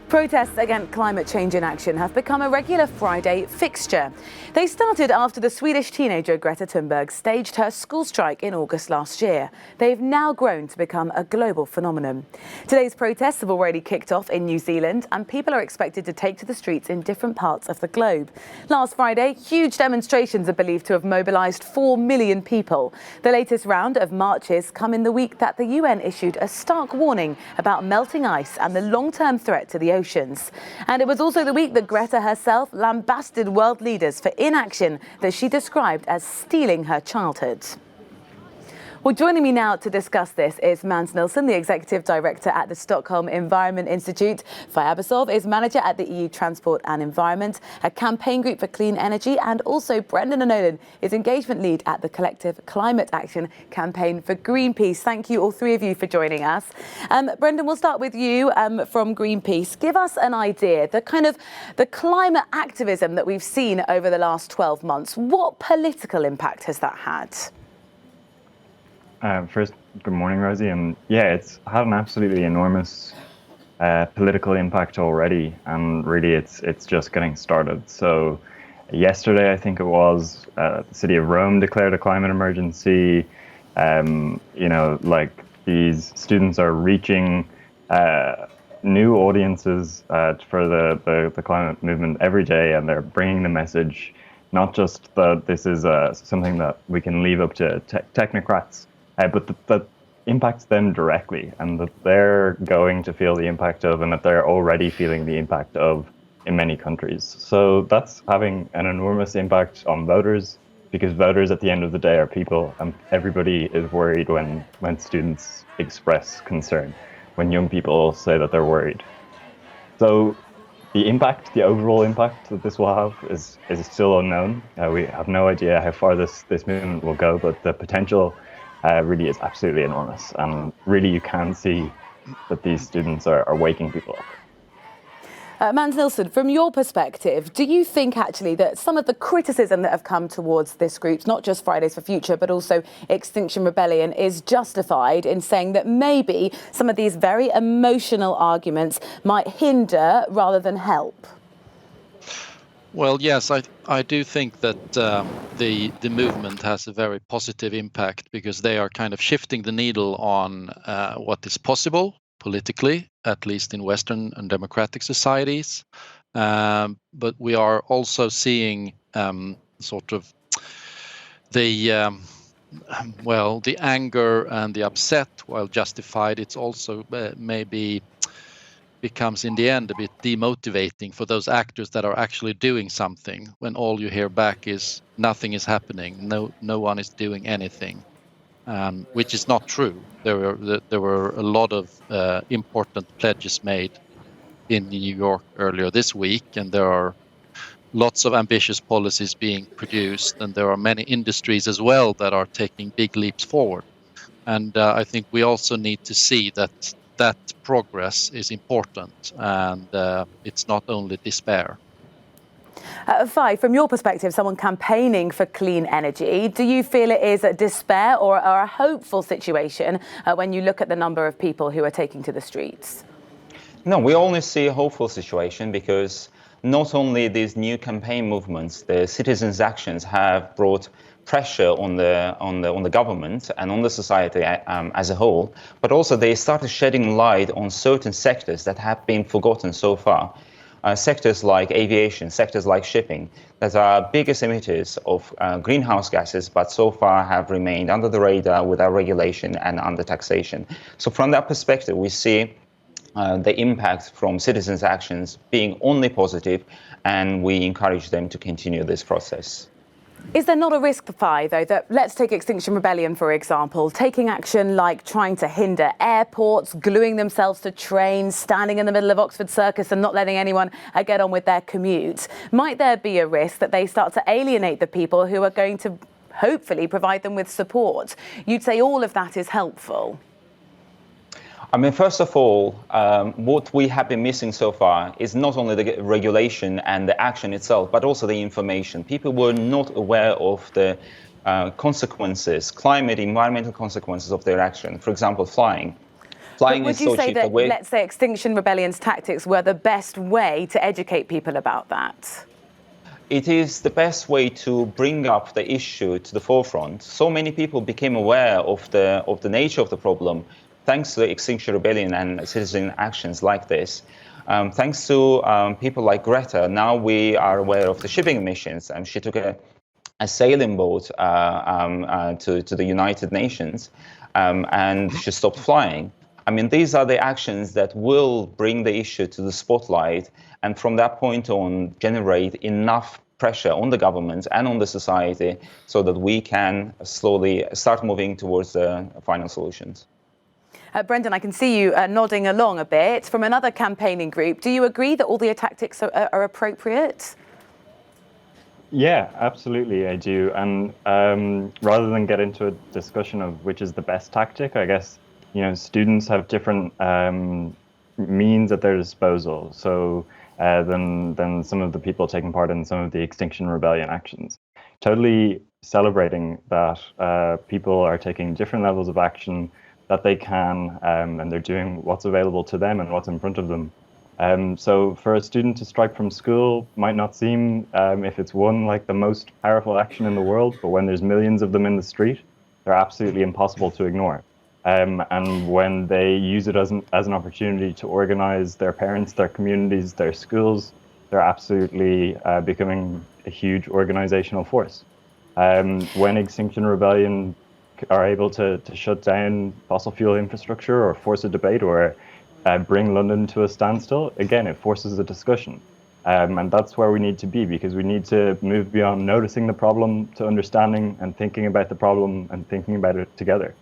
Protests against climate change in action have become a regular Friday fixture. They started after the Swedish teenager Greta Thunberg staged her school strike in August last year. They've now grown to become a global phenomenon. Today's protests have already kicked off in New Zealand, and people are expected to take to the streets in different parts of the globe. Last Friday, huge demonstrations are believed to have mobilised 4 million people. The latest round of marches come in the week that the UN issued a stark warning about melting ice and the long-term threat to the oceans. And it was also the week that Greta herself lambasted world leaders for inaction that she described as stealing her childhood. Well, joining me now to discuss this is Mans Nilsson, the Executive Director at the Stockholm Environment Institute. Fyabasov is Manager at the EU Transport and Environment, a campaign group for clean energy, and also Brendan O'Nolan is Engagement Lead at the Collective Climate Action Campaign for Greenpeace. Thank you, all three of you, for joining us. Brendan, we'll start with you from Greenpeace. Give us an idea, the climate activism that we've seen over the last 12 months. What political impact has that had? First, good morning, Rosie. And yeah, it's had an absolutely enormous political impact already, and really it's just getting started. So yesterday, I think it was, the city of Rome declared a climate emergency. These students are reaching new audiences for the climate movement every day, and they're bringing the message, not just that this is something that we can leave up to technocrats, but that impacts them directly, and that they're going to feel the impact of, and that they're already feeling the impact of in many countries. So that's having an enormous impact on voters, because voters at the end of the day are people, and everybody is worried when students express concern, when young people say that they're worried. So the overall impact that this will have is still unknown. We have no idea how far this movement will go, but the potential really is absolutely enormous. And really you can see that these students are waking people up. Mans Nilsson, from your perspective, do you think actually that some of the criticism that have come towards this group, not just Fridays for Future, but also Extinction Rebellion, is justified in saying that maybe some of these very emotional arguments might hinder rather than help? Well, yes, I do think that the movement has a very positive impact, because they are kind of shifting the needle on what is possible politically, at least in Western and democratic societies. But we are also seeing sort of the anger and the upset, while justified, it's also maybe becomes in the end a bit demotivating for those actors that are actually doing something, when all you hear back is nothing is happening, no one is doing anything, which is not true. There were a lot of important pledges made in New York earlier this week, and there are lots of ambitious policies being produced, and there are many industries as well that are taking big leaps forward. And I think we also need to see that progress is important, and it's not only despair. Fy, from your perspective, someone campaigning for clean energy, do you feel it is a despair or a hopeful situation when you look at the number of people who are taking to the streets? No, we only see a hopeful situation, because not only these new campaign movements, the citizens' actions have brought pressure on the government and on the society as a whole, but also they started shedding light on certain sectors that have been forgotten so far. Sectors like aviation, sectors like shipping, that are biggest emitters of greenhouse gases, but so far have remained under the radar without regulation and under taxation. So from that perspective, we see the impact from citizens' actions being only positive, and we encourage them to continue this process. Is there not a risk, Fy, though, that, let's take Extinction Rebellion, for example, taking action like trying to hinder airports, gluing themselves to trains, standing in the middle of Oxford Circus and not letting anyone get on with their commute? Might there be a risk that they start to alienate the people who are going to hopefully provide them with support? You'd say all of that is helpful. I mean, first of all, what we have been missing so far is not only the regulation and the action itself, but also the information. People were not aware of the consequences, environmental consequences of their action. For example, flying. Flying Would is you so say cheap. that, let's say, Extinction Rebellion's tactics were the best way to educate people about that? It is the best way to bring up the issue to the forefront. So many people became aware of the nature of the problem thanks to the Extinction Rebellion and citizen actions like this. Thanks to people like Greta, now we are aware of the shipping emissions. She took a sailing boat to the United Nations, and she stopped flying. I mean, these are the actions that will bring the issue to the spotlight, and from that point on, generate enough pressure on the government and on the society so that we can slowly start moving towards the final solutions. Brendan, I can see you nodding along a bit. From another campaigning group, do you agree that all the tactics are appropriate? Yeah, absolutely, I do. And rather than get into a discussion of which is the best tactic, I guess, students have different means at their disposal. So than some of the people taking part in some of the Extinction Rebellion actions. Totally celebrating that people are taking different levels of action that they can, and they're doing what's available to them and what's in front of them. So for a student to strike from school might not seem, if it's one, like the most powerful action in the world, but when there's millions of them in the street, they're absolutely impossible to ignore. And when they use it as an opportunity to organize their parents, their communities, their schools, they're absolutely becoming a huge organizational force. When Extinction Rebellion are able to shut down fossil fuel infrastructure or force a debate or bring London to a standstill, again, it forces a discussion. And that's where we need to be, because we need to move beyond noticing the problem to understanding and thinking about the problem and thinking about it together.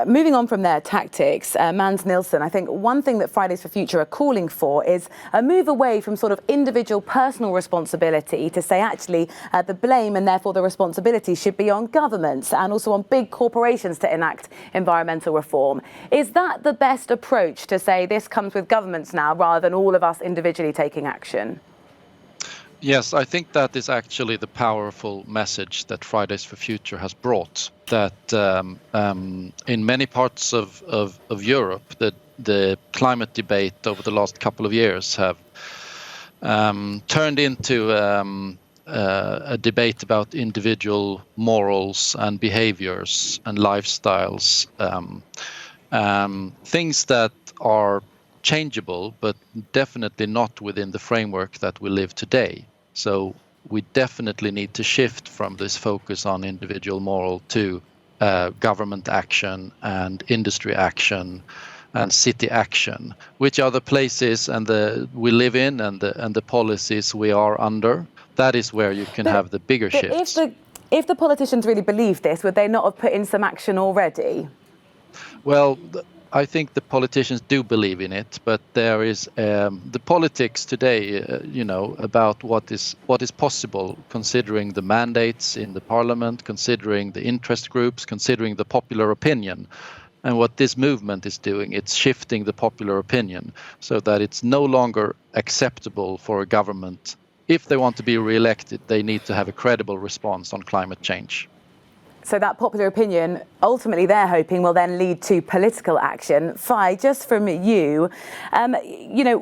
Moving on from their tactics, Mans Nielsen, I think one thing that Fridays for Future are calling for is a move away from sort of individual personal responsibility to say actually the blame and therefore the responsibility should be on governments and also on big corporations to enact environmental reform. Is that the best approach, to say this comes with governments now rather than all of us individually taking action? Yes, I think that is actually the powerful message that Fridays for Future has brought. That in many parts of Europe, the climate debate over the last couple of years have turned into a debate about individual morals and behaviors and lifestyles, things that are changeable, but definitely not within the framework that we live today. So we definitely need to shift from this focus on individual moral to government action and industry action and city action, which are the places and we live in and the policies we are under. That is where you can have the bigger shifts. If the politicians really believe this, would they not have put in some action already? Well, I think the politicians do believe in it, but there is the politics today, about what is possible, considering the mandates in the parliament, considering the interest groups, considering the popular opinion. And what this movement is doing, it's shifting the popular opinion so that it's no longer acceptable for a government. If they want to be re-elected, they need to have a credible response on climate change. So that popular opinion, ultimately they're hoping, will then lead to political action. Fai, just from you,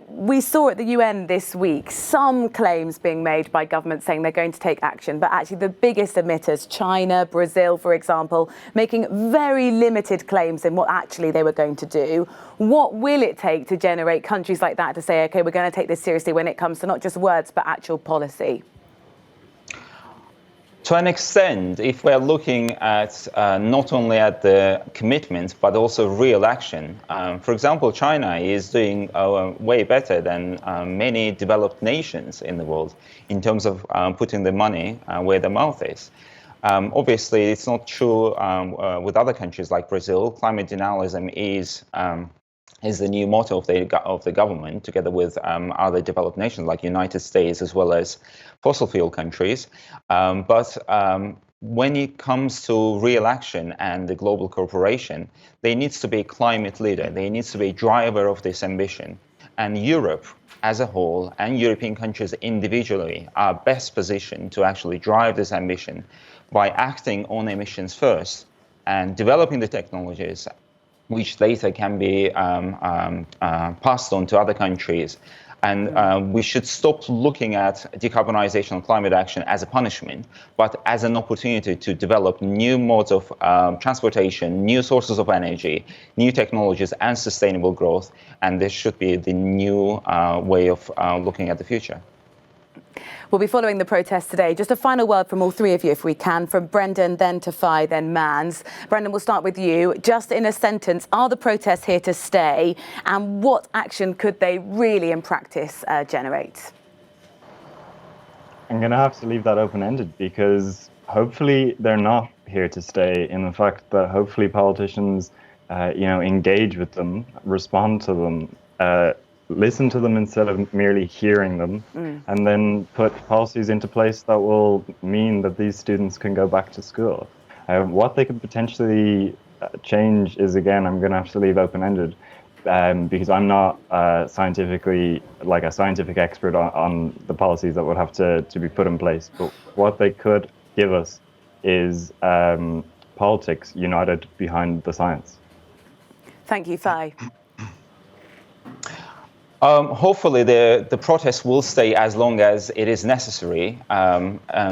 we saw at the UN this week some claims being made by governments saying they're going to take action, but actually the biggest emitters, China, Brazil, for example, making very limited claims in what actually they were going to do. What will it take to generate countries like that to say, OK, we're going to take this seriously when it comes to not just words, but actual policy? To an extent, if we're looking at not only at the commitment, but also real action. For example, China is doing way better than many developed nations in the world in terms of putting the money where the mouth is. Obviously, it's not true with other countries like Brazil. Climate denialism is the new motto of the government, together with other developed nations like United States, as well as fossil fuel countries. But when it comes to real action and the global cooperation, there needs to be a climate leader. There needs to be a driver of this ambition. And Europe as a whole and European countries individually are best positioned to actually drive this ambition by acting on emissions first and developing the technologies, which later can be passed on to other countries. And we should stop looking at decarbonization and climate action as a punishment, but as an opportunity to develop new modes of transportation, new sources of energy, new technologies, and sustainable growth. And this should be the new way of looking at the future. We'll be following the protest today. Just a final word from all three of you, if we can, from Brendan, then Tafai, then Mans. Brendan, we'll start with you. Just in a sentence, are the protests here to stay? And what action could they really, in practice, generate? I'm going to have to leave that open-ended because hopefully they're not here to stay. In the fact that hopefully politicians, engage with them, respond to them, listen to them instead of merely hearing them, and then put policies into place that will mean that these students can go back to school. What they could potentially change is, again, I'm going to have to leave open-ended because I'm not scientifically, like a scientific expert on the policies that would have to be put in place. But what they could give us is politics united behind the science. Thank you, Fai. Hopefully the protest will stay as long as it is necessary.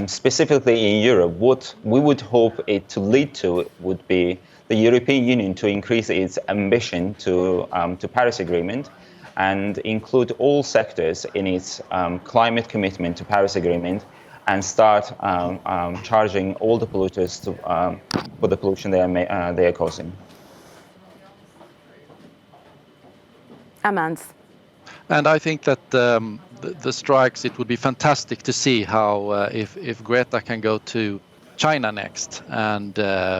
Specifically in Europe, what we would hope it to lead to would be the European Union to increase its ambition to Paris Agreement and include all sectors in its climate commitment to Paris Agreement and start charging all the polluters for the pollution they are causing. Mans. And I think that the strikes, it would be fantastic to see how if Greta can go to China next and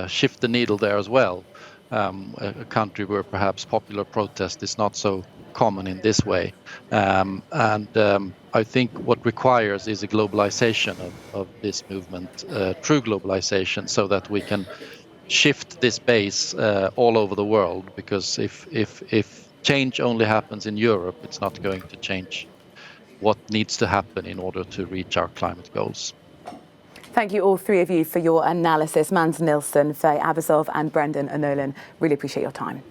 shift the needle there as well, a country where perhaps popular protest is not so common in this way. I think what requires is a globalization of this movement, true globalization, so that we can shift this base all over the world. Because if change only happens in Europe, it's not going to change what needs to happen in order to reach our climate goals. Thank you all three of you for your analysis. Mans Nilsson, Faye Abasov and Brendan O'Nolan. Really appreciate your time.